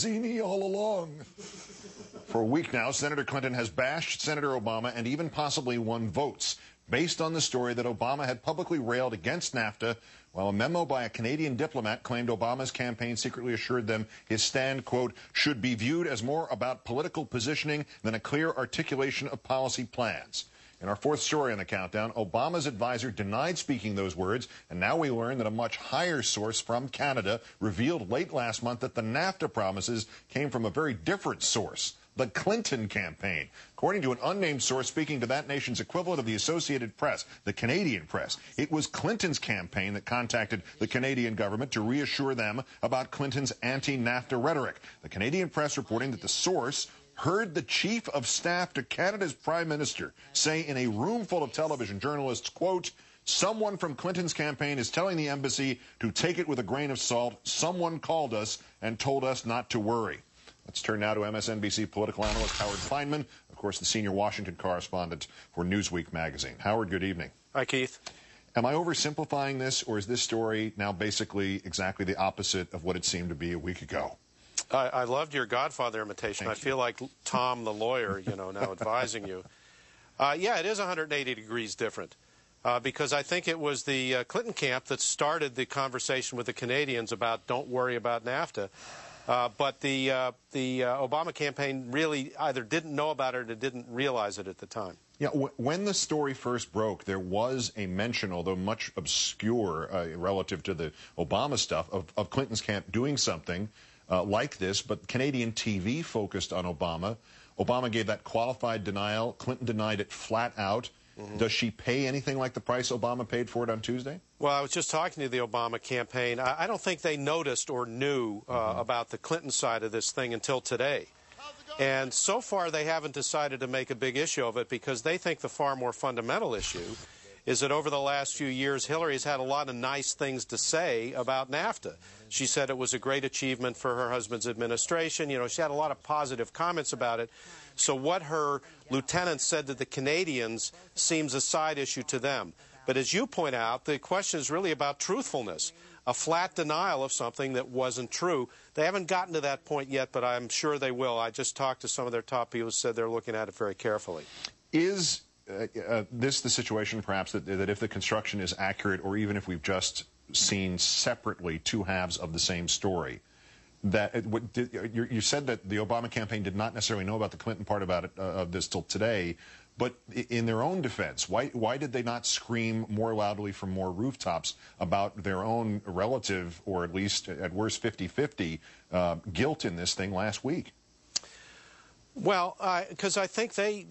Mazzini all along. For a week now, Senator Clinton has bashed Senator Obama and even possibly won votes based on the story that Obama had publicly railed against NAFTA, while a memo by a Canadian diplomat claimed Obama's campaign secretly assured them his stand, quote, should be viewed as more about political positioning than a clear articulation of policy plans. In our fourth story on the countdown, Obama's advisor denied speaking those words, and now we learn that a much higher source from Canada revealed late last month that the NAFTA promises came from a very different source, the Clinton campaign. According to an unnamed source speaking to that nation's equivalent of the Associated Press, the Canadian press, it was Clinton's campaign that contacted the Canadian government to reassure them about Clinton's anti-NAFTA rhetoric. The Canadian press reporting that the source heard the chief of staff to Canada's prime minister say in a room full of television journalists, quote, someone from Clinton's campaign is telling the embassy to take it with a grain of salt. Someone called us and told us not to worry. Let's turn now to MSNBC political analyst Howard Fineman, of course, the senior Washington correspondent for Newsweek magazine. Howard, good evening. Hi, Keith. Am I oversimplifying this, or is this story now basically exactly the opposite of what it seemed to be a week ago? I loved your Godfather imitation. Thank I feel like Tom the lawyer, you know, now advising you. Yeah, it is 180 degrees different because I think it was the Clinton camp that started the conversation with the Canadians about don't worry about NAFTA. But the Obama campaign really either didn't know about it or didn't realize it at the time. Yeah, when the story first broke, there was a mention, although much obscure relative to the Obama stuff, of Clinton's camp doing something like this, but Canadian TV focused on Obama. Obama gave that qualified denial. Clinton denied it flat out. Does she pay anything like the price Obama paid for it on Tuesday? Well, I was just talking to the Obama campaign. I don't think they noticed or knew about the Clinton side of this thing until today. And so far, they haven't decided to make a big issue of it because they think the far more fundamental issue is that over the last few years, Hillary has had a lot of nice things to say about NAFTA. She said it was a great achievement for her husband's administration. You know, she had a lot of positive comments about it. So what her lieutenant said to the Canadians seems a side issue to them. But as you point out, the question is really about truthfulness, a flat denial of something that wasn't true. They haven't gotten to that point yet, but I'm sure they will. I just talked to some of their top people who said they're looking at it very carefully. Is this the situation, perhaps, that if the construction is accurate, or even if we've just seen separately two halves of the same story, that you said that the Obama campaign did not necessarily know about the Clinton part about it, of this till today, but in their own defense, why did they not scream more loudly from more rooftops about their own relative, or at least at worst 50-50 guilt in this thing last week? Well, because I think they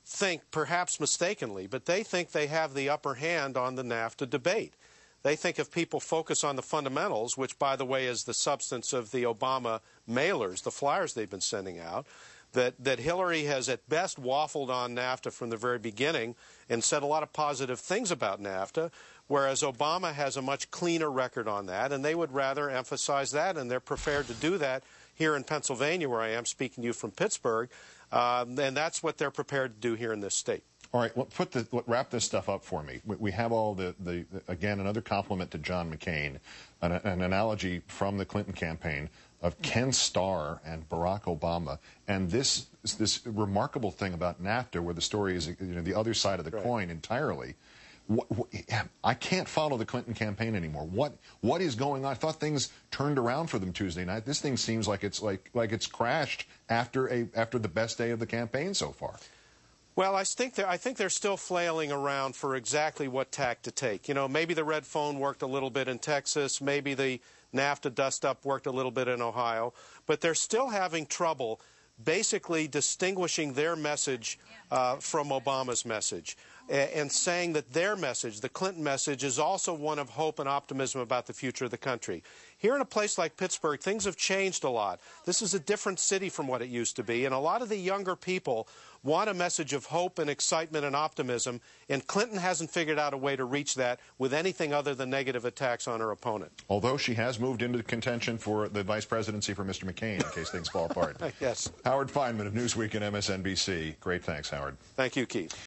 think, perhaps mistakenly, but they think they have the upper hand on the NAFTA debate. They think if people focus on the fundamentals, which, by the way, is the substance of the Obama mailers, the flyers they've been sending out, that Hillary has at best waffled on NAFTA from the very beginning and said a lot of positive things about NAFTA, whereas Obama has a much cleaner record on that, and they would rather emphasize that, and they're prepared to do that here in Pennsylvania, where I am speaking to you from Pittsburgh, and that's what they're prepared to do here in this state. All right, wrap this stuff up for me. We have all again, another compliment to John McCain, an analogy from the Clinton campaign of Ken Starr and Barack Obama, and this remarkable thing about NAFTA, where the story is the other side of the coin entirely. I can't follow the Clinton campaign anymore. What is going on? I thought things turned around for them Tuesday night. This thing seems like it's crashed after the best day of the campaign so far. Well, I think they're still flailing around for exactly what tack to take. You know, maybe the red phone worked a little bit in Texas, maybe the NAFTA dust-up worked a little bit in Ohio, but they're still having trouble basically distinguishing their message from Obama's message, and saying that their message, the Clinton message, is also one of hope and optimism about the future of the country. Here in a place like Pittsburgh, things have changed a lot. This is a different city from what it used to be, and a lot of the younger people want a message of hope and excitement and optimism, and Clinton hasn't figured out a way to reach that with anything other than negative attacks on her opponent. Although she has moved into contention for the vice presidency for Mr. McCain, in case things fall apart. Yes. Howard Fineman of Newsweek and MSNBC. Great thanks, Howard. Thank you, Keith.